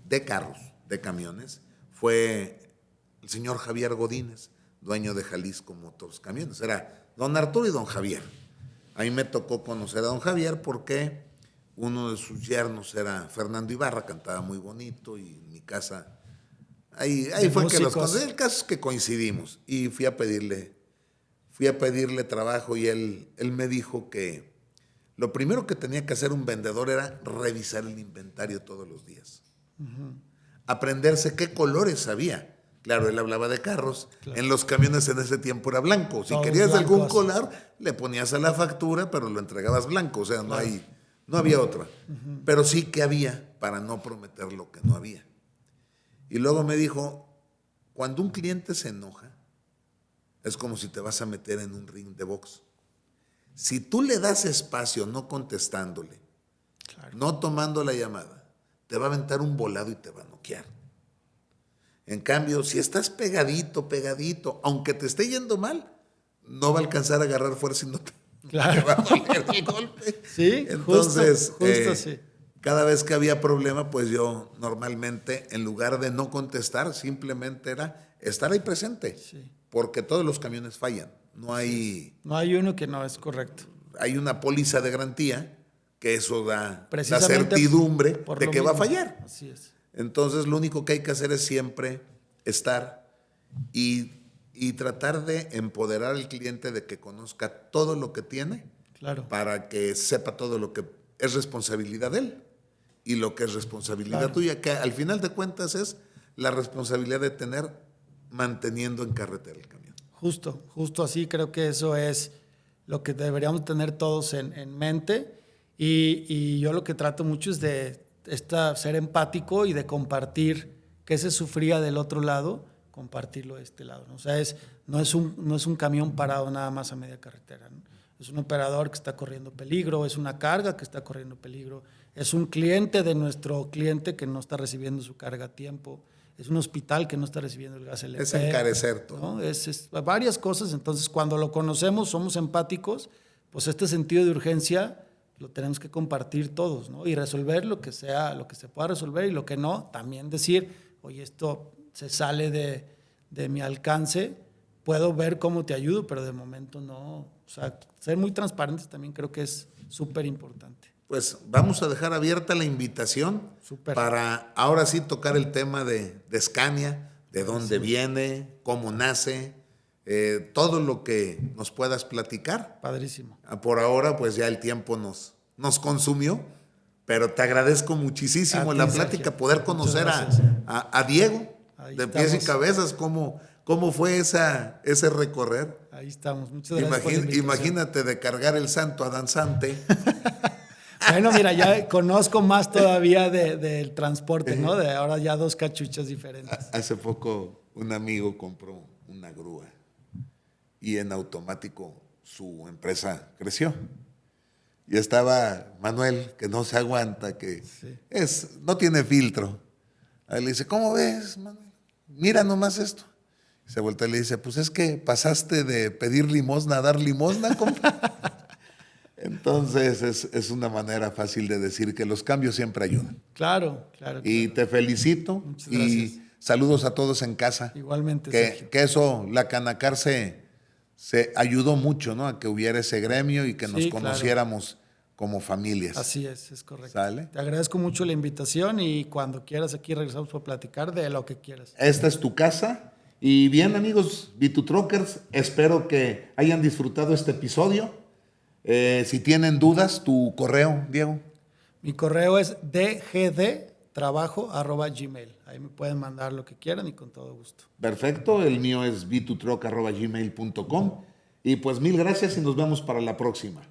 de carros, de camiones, fue el señor Javier Godínez, dueño de Jalisco Motors Camiones. Era don Arturo y don Javier. A mí me tocó conocer a don Javier porque uno de sus yernos era Fernando Ibarra, cantaba muy bonito y en mi casa, ahí fue que los conocí. El caso es que coincidimos y fui a pedirle trabajo y él me dijo que lo primero que tenía que hacer un vendedor era revisar el inventario todos los días. Uh-huh. Aprenderse qué colores había. Claro, él hablaba de carros. Claro. En los camiones en ese tiempo era blanco. Si todos querías blancos. Algún color, le ponías a la factura, pero lo entregabas blanco. O sea, claro. no había otra. Uh-huh. Pero sí que había para no prometer lo que no había. Y luego me dijo, cuando un cliente se enoja, es como si te vas a meter en un ring de box. Si tú le das espacio no contestándole, claro. no tomando la llamada, te va a aventar un volado y te va a noquear. En cambio, si estás pegadito, aunque te esté yendo mal, no va a alcanzar a agarrar fuerza y no te va a doler el golpe. Sí, entonces, justo sí. Cada vez que había problema, pues yo normalmente, en lugar de no contestar, simplemente era estar ahí presente. Sí. Porque todos los camiones fallan. No hay uno que no es correcto. Hay una póliza de garantía que eso da la certidumbre de que va a fallar. Así es. Entonces, lo único que hay que hacer es siempre estar y tratar de empoderar al cliente de que conozca todo lo que tiene, claro. para que sepa todo lo que es responsabilidad de él y lo que es responsabilidad claro. tuya, que al final de cuentas es la responsabilidad de tener manteniendo en carretera el camión. Justo así, creo que eso es lo que deberíamos tener todos en mente y yo lo que trato mucho es de ser empático y de compartir qué se sufría del otro lado, compartirlo de este lado, ¿no? O sea, no es un camión parado nada más a media carretera, ¿no? Es un operador que está corriendo peligro, es una carga que está corriendo peligro, es un cliente de nuestro cliente que no está recibiendo su carga a tiempo, es un hospital que no está recibiendo el gas LP. Es encarecer todo. ¿No? Es varias cosas. Entonces, cuando lo conocemos, somos empáticos, pues este sentido de urgencia lo tenemos que compartir todos, ¿no? Y resolver lo que se pueda resolver y lo que no, también decir, oye, esto se sale de mi alcance, puedo ver cómo te ayudo, pero de momento no. O sea, ser muy transparentes también creo que es súper importante. Pues vamos a dejar abierta la invitación para ahora sí tocar el tema de Scania, de dónde viene, cómo nace, todo lo que nos puedas platicar. Padrísimo. Por ahora, pues ya el tiempo nos consumió, pero te agradezco muchísimo la plática, Sergio. Poder conocer a Diego, ahí de pies y cabezas, cómo fue ese recorrer. Ahí estamos, muchas gracias. Imagínate de cargar el santo a danzante. Bueno, mira, ya conozco más todavía del transporte, ¿no? De ahora ya 2 cachuchas diferentes. Hace poco un amigo compró una grúa y en automático su empresa creció. Y estaba Manuel, que no se aguanta, que sí. No tiene filtro. A él le dice, ¿cómo ves, Manuel? Mira nomás esto. Se voltea y le dice, pues es que pasaste de pedir limosna a dar limosna, compa. Entonces es una manera fácil de decir que los cambios siempre ayudan. Claro. Y te felicito. Muchas gracias. Y saludos a todos en casa. Igualmente, que eso, la Canacar se ayudó mucho, ¿no? A que hubiera ese gremio y que nos conociéramos como familias. Así es correcto. ¿Sale? Te agradezco mucho la invitación y cuando quieras aquí regresamos para platicar de lo que quieras. Esta es tu casa. Y bien, amigos B2Truckers, espero que hayan disfrutado este episodio. Si tienen dudas, tu correo, Diego. Mi correo es dgdtrabajo@gmail. Ahí me pueden mandar lo que quieran y con todo gusto. Perfecto, el mío es b2truck@gmail.com. Y pues mil gracias y nos vemos para la próxima.